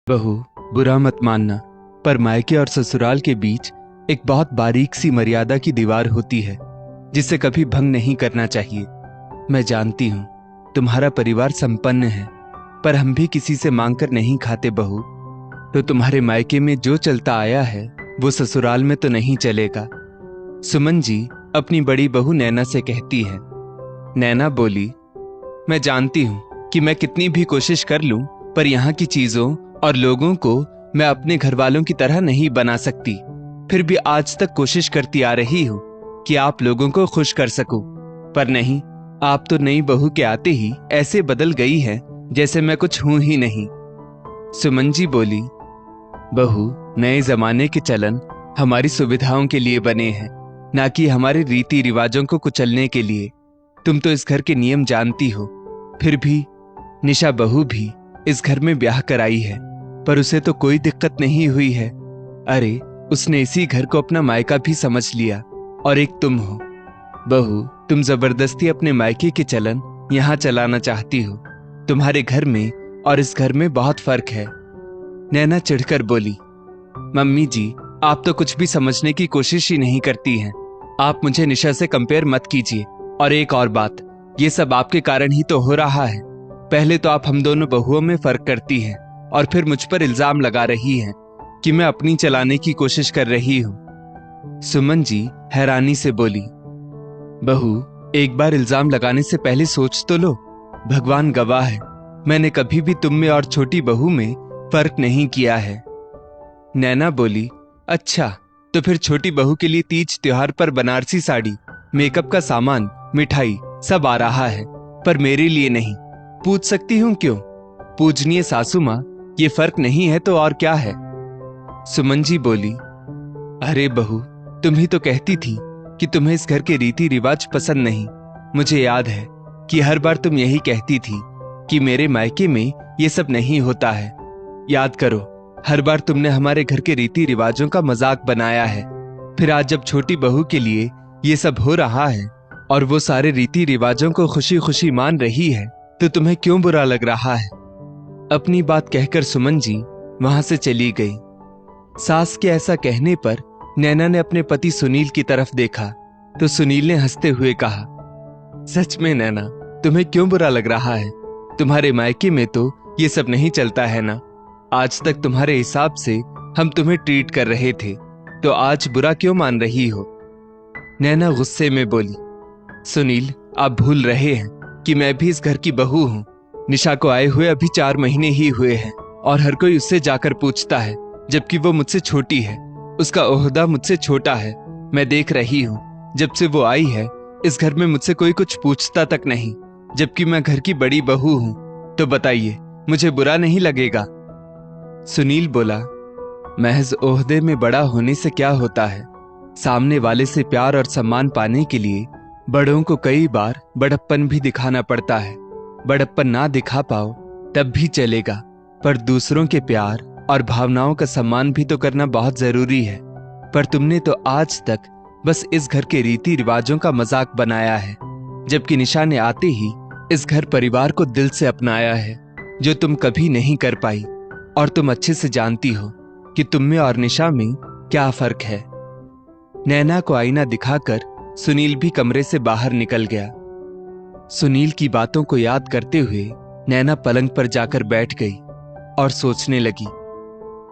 बहू, बुरा मत मानना, पर मायके और ससुराल के बीच एक बहुत बारीक सी मर्यादा की दीवार होती है जिसे कभी भंग नहीं करना चाहिए। मैं जानती हूं तुम्हारा परिवार संपन्न है, पर हम भी किसी से मांगकर नहीं खाते बहू। तो तुम्हारे मायके में जो चलता आया है वो ससुराल में तो नहीं चलेगा। सुमन जी अपनी बड़ी बहू नैना से कहती है। नैना बोली, मैं जानती हूं कि मैं कितनी भी कोशिश कर लूं, पर यहाँ की चीजों और लोगों को मैं अपने घर वालों की तरह नहीं बना सकती। फिर भी आज तक कोशिश करती आ रही हूं कि आप लोगों को खुश कर सकूं, पर नहीं, आप तो नई बहू के आते ही ऐसे बदल गई है जैसे मैं कुछ हूं ही नहीं। सुमन जी बोली, बहू, नए जमाने के चलन हमारी सुविधाओं के लिए बने हैं, ना कि हमारे रीति रिवाजों को कुचलने के लिए। तुम तो इस घर के नियम जानती हो। फिर भी निशा बहू भी इस घर में ब्याह कराई है, पर उसे तो कोई दिक्कत नहीं हुई है। अरे, उसने इसी घर को अपना मायका भी समझ लिया। और एक तुम हो बहू, तुम जबरदस्ती अपने मायके के चलन यहाँ चलाना चाहती हो। तुम्हारे घर में और इस घर में बहुत फर्क है। नैना चिढ़कर बोली, मम्मी जी, आप तो कुछ भी समझने की कोशिश ही नहीं करती हैं। आप मुझे निशा से कंपेयर मत कीजिए। और एक और बात, ये सब आपके कारण ही तो हो रहा है। पहले तो आप हम दोनों बहुओं में फर्क करती हैं और फिर मुझ पर इल्जाम लगा रही हैं कि मैं अपनी चलाने की कोशिश कर रही हूं। सुमन जी हैरानी से बोली, बहू, एक बार इल्जाम लगाने से पहले सोच तो लो। भगवान गवाह है, मैंने कभी भी तुम में और छोटी बहू में फर्क नहीं किया है। नैना बोली, अच्छा, तो फिर छोटी बहू के लिए तीज त्योहार पर बनारसी साड़ी, मेकअप का सामान, मिठाई सब आ रहा है, पर मेरे लिए नहीं। पूछ सकती हूं क्यों? पूजनीय सासू मां, ये फर्क नहीं है तो और क्या है? सुमन जी बोली, अरे बहू, तुम ही तो कहती थी कि तुम्हें इस घर के रीति रिवाज पसंद नहीं। मुझे याद है कि हर बार तुम यही कहती थी कि मेरे मायके में ये सब नहीं होता है। याद करो, हर बार तुमने हमारे घर के रीति रिवाजों का मजाक बनाया है। फिर आज जब छोटी बहू के लिए ये सब हो रहा है और वो सारे रीति रिवाजों को खुशी खुशी मान रही है, तो तुम्हें क्यों बुरा लग रहा है? अपनी बात कहकर सुमन जी वहां से चली गई। सास के ऐसा कहने पर नैना ने अपने पति सुनील की तरफ देखा तो सुनील ने हंसते हुए कहा, सच में नैना, तुम्हें क्यों बुरा लग रहा है? तुम्हारे मायके में तो ये सब नहीं चलता है ना। आज तक तुम्हारे हिसाब से हम तुम्हें ट्रीट कर रहे थे, तो आज बुरा क्यों मान रही हो? नैना गुस्से में बोली, सुनील, आप भूल रहे हैं कि मैं भी इस घर की बहू हूं। निशा को आए हुए अभी 4 महीने ही हुए हैं और हर कोई उससे जाकर पूछता है, जबकि वो मुझसे छोटी है। उसका ओहदा मुझसे छोटा है। मैं देख रही हूं, जब से वो आई है इस घर में मुझसे कोई कुछ पूछता तक नहीं, जबकि मैं घर की बड़ी बहू हूं। तो बताइए, मुझे बुरा नहीं लगेगा? सुनील बोला, महज ओहदे में बड़ा होने से क्या होता है? सामने वाले से प्यार और सम्मान पाने के लिए बड़ों को कई बार बड़प्पन भी दिखाना पड़ता है। बड़प्पन ना दिखा पाओ तब भी चलेगा, पर दूसरों के प्यार और भावनाओं का सम्मान भी तो करना बहुत जरूरी है। पर तुमने तो आज तक बस इस घर के रीति रिवाजों का मजाक बनाया है, जबकि निशा ने आते ही इस घर परिवार को दिल से अपनाया है, जो तुम कभी नहीं कर पाई। और तुम अच्छे से जानती हो कि तुम में और निशा में क्या फर्क है। नैना को आईना दिखाकर सुनील भी कमरे से बाहर निकल गया। सुनील की बातों को याद करते हुए नैना पलंग पर जाकर बैठ गई और सोचने लगी,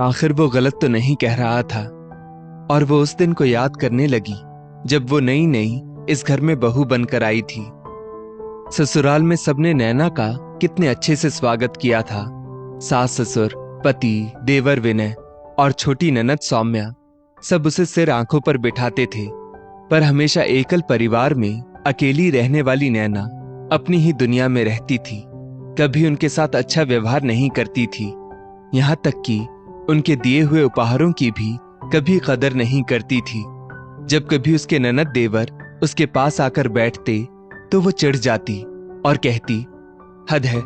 आखिर वो गलत तो नहीं कह रहा था। और वो उस दिन को याद करने लगी जब वो नई नई इस घर में बहू बनकर आई थी। ससुराल में सबने नैना का कितने अच्छे से स्वागत किया था। सास ससुर, पति, देवर विनय और छोटी ननद सौम्या सब उसे सिर आंखों पर बिठाते थे। पर हमेशा एकल परिवार में अकेली रहने वाली नैना अपनी ही दुनिया में रहती थी। कभी उनके साथ अच्छा व्यवहार नहीं करती थी, यहाँ तक कि उनके दिए हुए उपहारों की भी कभी कदर नहीं करती थी। जब कभी उसके ननद देवर उसके पास आकर बैठते तो वो चिढ़ जाती और कहती, हद है,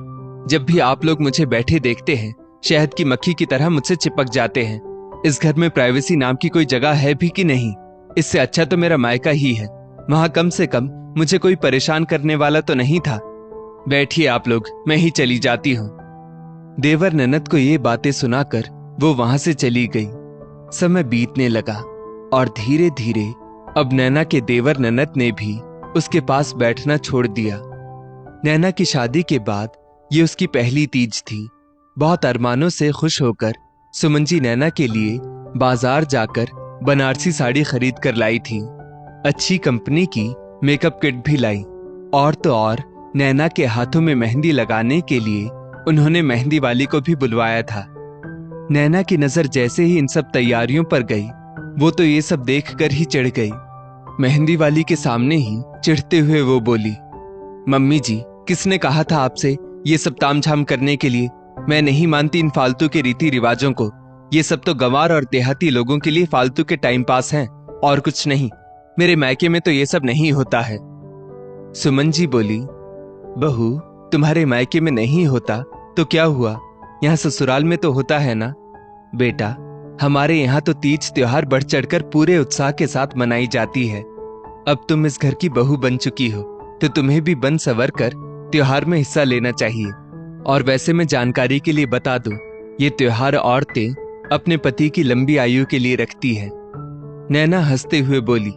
जब भी आप लोग मुझे बैठे देखते हैं शहद की मक्खी की तरह मुझसे चिपक जाते हैं। इस घर में प्राइवेसी नाम की कोई जगह है भी कि नहीं? इससे अच्छा तो मेरा मायका ही है, वहां कम से कम मुझे कोई परेशान करने वाला तो नहीं था। बैठिए आप लोग, मैं ही चली जाती हूं। देवर ननद को ये बातें सुनाकर वो वहां से चली गई। समय बीतने लगा और धीरे धीरे अब नैना के देवर ननद ने भी उसके पास बैठना छोड़ दिया। नैना की शादी के बाद ये उसकी पहली तीज थी। बहुत अरमानों से खुश होकर सुमन जी नैना के लिए बाजार जाकर बनारसी साड़ी खरीद कर लाई थी। अच्छी कंपनी की मेकअप किट भी लाई और तो और नैना के हाथों में मेहंदी लगाने के लिए उन्होंने मेहंदी वाली को भी बुलवाया था। नैना की नजर जैसे ही इन सब तैयारियों पर गई, वो तो ये सब देखकर ही चिढ़ गई। मेहंदी वाली के सामने ही चिढ़ते हुए वो बोली, मम्मी जी, किसने कहा था आपसे ये सब तामझाम करने के लिए? मैं नहीं मानती इन फालतू के रीति रिवाजों को। ये सब तो गंवार और देहाती लोगों के लिए फालतू के टाइम पास हैं और कुछ नहीं। मेरे मायके में तो ये सब नहीं होता है। सुमन जी बोली, बहू, तुम्हारे मायके में नहीं होता तो क्या हुआ, यहाँ ससुराल में तो होता है ना। बेटा, हमारे यहाँ तो तीज त्योहार बढ़ चढ़कर पूरे उत्साह के साथ मनाई जाती है। अब तुम इस घर की बहू बन चुकी हो तो तुम्हें भी बन सवर कर त्योहार में हिस्सा लेना चाहिए। और वैसे मैं जानकारी के लिए बता दूं, ये त्योहार औरतें अपने पति की लंबी आयु के लिए रखती है। नैना हंसते हुए बोली,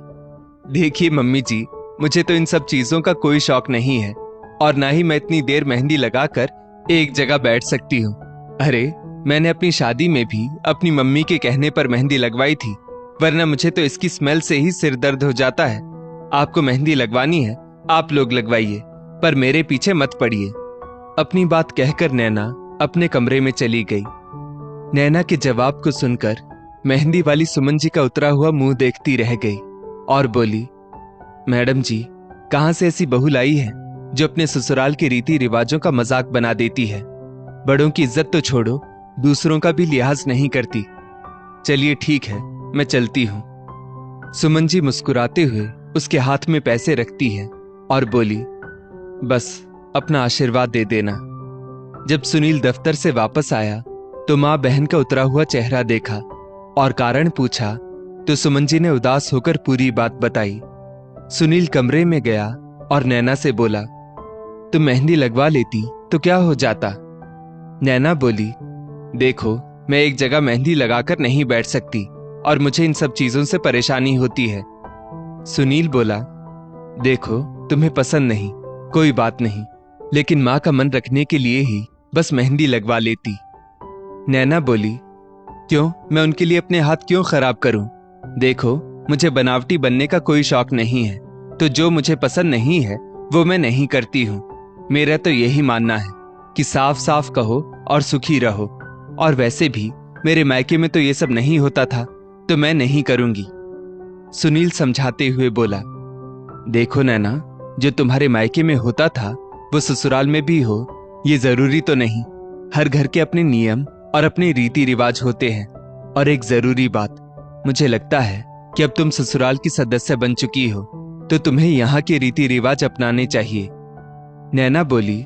देखिए मम्मी जी, मुझे तो इन सब चीजों का कोई शौक नहीं है और ना ही मैं इतनी देर मेहंदी लगाकर एक जगह बैठ सकती हूँ। अरे, मैंने अपनी शादी में भी अपनी मम्मी के कहने पर मेहंदी लगवाई थी, वरना मुझे तो इसकी स्मेल से ही सिर दर्द हो जाता है। आपको मेहंदी लगवानी है, आप लोग लगवाइए, पर मेरे पीछे मत पड़िए। अपनी बात कहकर नैना अपने कमरे में चली गई। नैना के जवाब को सुनकर मेहंदी वाली सुमन जी का उतरा हुआ मुंह देखती रह गई और बोली, मैडम जी, कहां से ऐसी बहू लाई है जो अपने ससुराल के रीति रिवाजों का मजाक बना देती है? बड़ों की इज्जत तो छोड़ो, दूसरों का भी लिहाज नहीं करती। चलिए ठीक है, मैं चलती हूं। सुमन जी मुस्कुराते हुए उसके हाथ में पैसे रखती है और बोली, बस अपना आशीर्वाद दे देना। जब सुनील दफ्तर से वापस आया तो मां बहन का उतरा हुआ चेहरा देखा और कारण पूछा तो सुमन जी ने उदास होकर पूरी बात बताई। सुनील कमरे में गया और नैना से बोला, तुम मेहंदी लगवा लेती तो क्या हो जाता? नैना बोली, देखो, मैं एक जगह मेहंदी लगाकर नहीं बैठ सकती और मुझे इन सब चीजों से परेशानी होती है। सुनील बोला, देखो, तुम्हें पसंद नहीं, कोई बात नहीं, लेकिन मां का मन रखने के लिए ही बस मेहंदी लगवा लेती। नैना बोली, क्यों, मैं उनके लिए अपने हाथ क्यों खराब करूं? देखो, मुझे बनावटी बनने का कोई शौक नहीं है, तो जो मुझे पसंद नहीं है वो मैं नहीं करती हूं। मेरा तो यही मानना है कि साफ साफ कहो और सुखी रहो। और वैसे भी मेरे मायके में तो ये सब नहीं होता था, तो मैं नहीं करूंगी। सुनील समझाते हुए बोला, देखो नैना, जो तुम्हारे मायके में होता था वो ससुराल में भी हो, ये जरूरी तो नहीं। हर घर के अपने नियम और अपने रीति रिवाज होते हैं। और एक जरूरी बात, मुझे लगता है कि अब तुम ससुराल की सदस्य बन चुकी हो, तो तुम्हें यहाँ के रीति रिवाज अपनाने चाहिए। नैना बोली,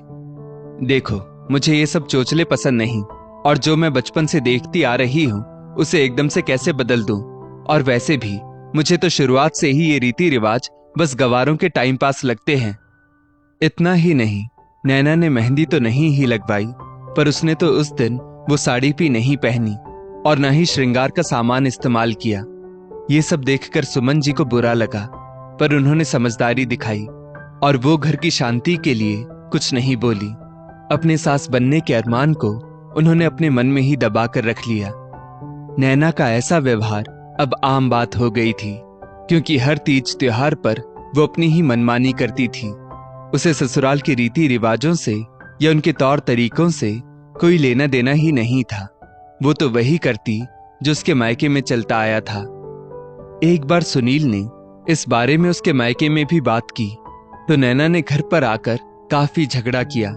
देखो, मुझे ये सब चोचले पसंद नहीं, और जो मैं बचपन से देखती आ रही हूँ उसे एकदम से कैसे बदल दूं? और वैसे भी मुझे तो शुरुआत से ही ये रीति रिवाज बस गवारों के टाइम पास लगते हैं। इतना ही नहीं, नैना ने मेहंदी तो नहीं ही लगवाई, पर उसने तो उस दिन वो साड़ी भी नहीं पहनी और न ही श्रृंगार का सामान इस्तेमाल किया। ये सब देखकर सुमन जी को बुरा लगा, पर उन्होंने समझदारी दिखाई और वो घर की शांति के लिए कुछ नहीं बोली। अपने सास बनने के अरमान को उन्होंने अपने मन में ही दबा कर रख लिया। नैना का ऐसा व्यवहार अब आम बात हो गई थी, क्योंकि हर तीज त्योहार पर वो अपनी ही मनमानी करती थी। उसे ससुराल के रीति रिवाजों से या उनके तौर तरीकों से कोई लेना देना ही नहीं था। वो तो वही करती जो उसके मायके में चलता आया था। एक बार सुनील ने इस बारे में उसके मायके में भी बात की तो नैना ने घर पर आकर काफी झगड़ा किया,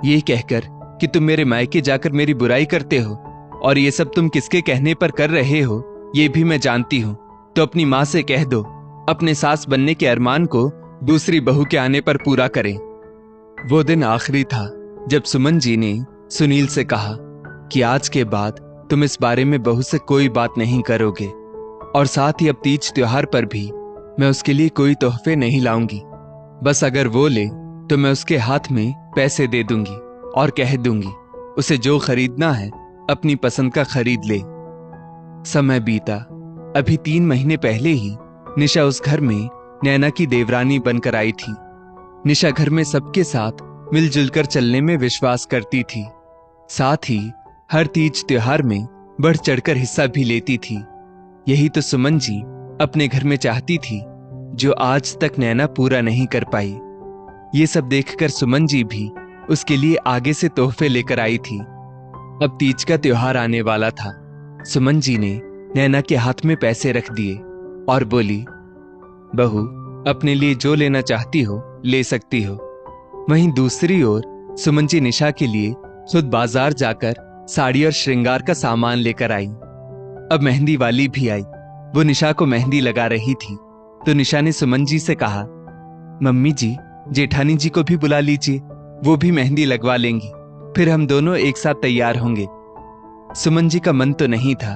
ये कहकर कि तुम मेरे मायके जाकर मेरी बुराई करते हो और ये सब तुम किसके कहने पर कर रहे हो ये भी मैं जानती हूं, तो अपनी मां से कह दो अपने सास बनने के अरमान को दूसरी बहू के आने पर पूरा करें। वो दिन आखिरी था जब सुमन जी ने सुनील से कहा कि आज के बाद तुम इस बारे में बहू से कोई बात नहीं करोगे, और साथ ही अब तीज त्योहार पर भी मैं उसके लिए कोई तोहफे नहीं लाऊंगी। बस अगर वो ले तो मैं उसके हाथ में पैसे दे दूंगी और कह दूंगी उसे जो खरीदना है अपनी पसंद का खरीद ले। समय बीता। अभी 3 महीने पहले ही निशा उस घर में नैना की देवरानी बनकर आई थी। निशा घर में सबके साथ मिलजुल कर चलने में विश्वास करती थी। साथ ही हर तीज त्योहार में बढ़ चढ़कर हिस्सा भी लेती थी। यही तो सुमन जी अपने घर में चाहती थी, जो आज तक नैना पूरा नहीं कर पाई। ये सब देखकर सुमन जी भी उसके लिए आगे से तोहफे लेकर आई थी। अब तीज का त्योहार आने वाला था। सुमन जी ने नैना के हाथ में पैसे रख दिए और बोली, बहू, अपने लिए जो लेना चाहती हो ले सकती हो। वहीं दूसरी ओर सुमन जी निशा के लिए खुद बाजार जाकर साड़ी और श्रृंगार का सामान लेकर आई। अब मेहंदी वाली भी आई। वो निशा को मेहंदी लगा रही थी तो निशा ने सुमन जी से कहा, मम्मी जी, जेठानी जी को भी बुला लीजिए, वो भी मेहंदी लगवा लेंगी, फिर हम दोनों एक साथ तैयार होंगे। सुमन जी का मन तो नहीं था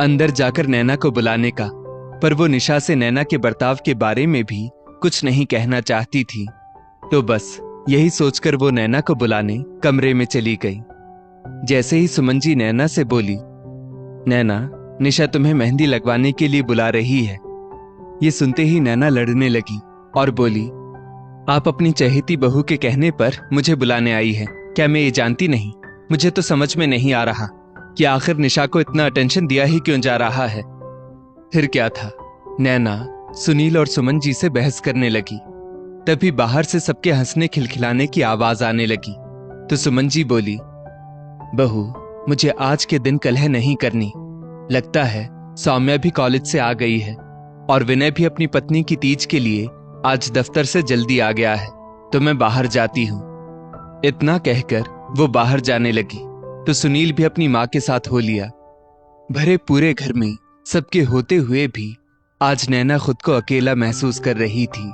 अंदर जाकर नैना को बुलाने का, पर वो निशा से नैना के बर्ताव के बारे में भी कुछ नहीं कहना चाहती थी। तो बस यही सोचकर वो नैना को बुलाने कमरे में चली गई। जैसे ही सुमन जी नैना से बोली, नैना, निशा तुम्हें मेहंदी लगवाने के लिए बुला रही है। ये सुनते ही नैना लड़ने लगी और बोली, आप अपनी चहेती बहू के कहने पर मुझे बुलाने आई है, क्या मैं ये जानती नहीं? मुझे तो समझ में नहीं आ रहा कि आखिर निशा को इतना अटेंशन दिया ही क्यों जा रहा है। फिर क्या था, नैना सुनील और सुमन जी से बहस करने लगी। तभी बाहर से सबके हंसने खिलखिलाने की आवाज आने लगी तो सुमन जी बोली, बहू, मुझे आज के दिन कलह नहीं करनी। लगता है सौम्या भी कॉलेज से आ गई है और विनय भी अपनी पत्नी की तीज के लिए आज दफ्तर से जल्दी आ गया है, तो मैं बाहर जाती हूं। इतना कहकर वो बाहर जाने लगी तो सुनील भी अपनी मां के साथ हो लिया। भरे पूरे घर में सबके होते हुए भी आज नैना खुद को अकेला महसूस कर रही थी।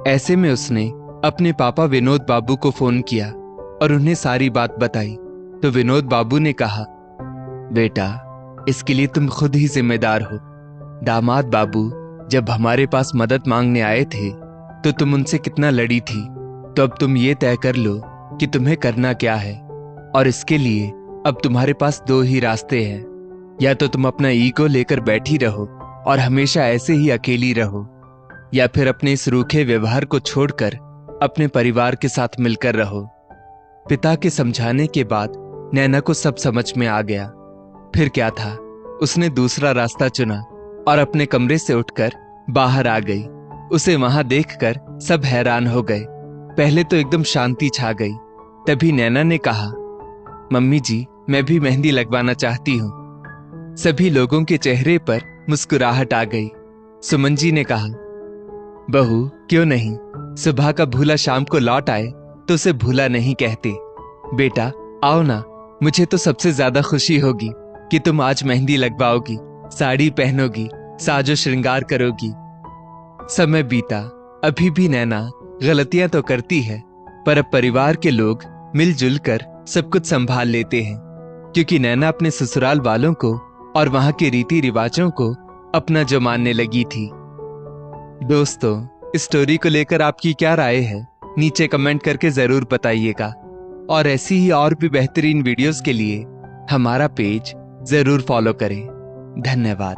ऐसे में उसने अपने पापा विनोद बाबू को फोन किया और उन्हें सारी बात बताई तो विनोद बाबू ने कहा, बेटा, इसके लिए तुम खुद ही जिम्मेदार हो। दामाद बाबू जब हमारे पास मदद मांगने आए थे तो तुम उनसे कितना लड़ी थी, तो अब तुम ये तय कर लो कि तुम्हें करना क्या है। और इसके लिए अब तुम्हारे पास 2 ही रास्ते हैं, या तो तुम अपना ईगो लेकर बैठी रहो और हमेशा ऐसे ही अकेली रहो, या फिर अपने इस रूखे व्यवहार को छोड़कर अपने परिवार के साथ मिलकर रहो। पिता के समझाने के बाद नैना को सब समझ में आ गया। फिर क्या था, उसने दूसरा रास्ता चुना और अपने कमरे से उठकर बाहर आ गई। उसे वहां देखकर सब हैरान हो गए। पहले तो एकदम शांति छा गई। तभी नैना ने कहा, मम्मी जी, मैं भी मेहंदी लगवाना चाहती हूं। सभी लोगों के चेहरे पर मुस्कुराहट आ गई। सुमन जी ने कहा, बहू, क्यों नहीं, सुबह का भूला शाम को लौट आए तो उसे भूला नहीं कहते। बेटा, आओ ना, मुझे तो सबसे ज्यादा खुशी होगी कि तुम आज मेहंदी लगवाओगी, साड़ी पहनोगी, साजो श्रृंगार करोगी। समय बीता। अभी भी नैना गलतियां तो करती है, पर अब परिवार के लोग मिलजुल कर सब कुछ संभाल लेते हैं, क्योंकि नैना अपने ससुराल वालों को और वहां के रीति रिवाजों को अपना जो मानने लगी थी। दोस्तों, इस स्टोरी को लेकर आपकी क्या राय है, नीचे कमेंट करके जरूर बताइएगा। और ऐसी ही और भी बेहतरीन वीडियोस के लिए हमारा पेज जरूर फॉलो करें। धन्यवाद।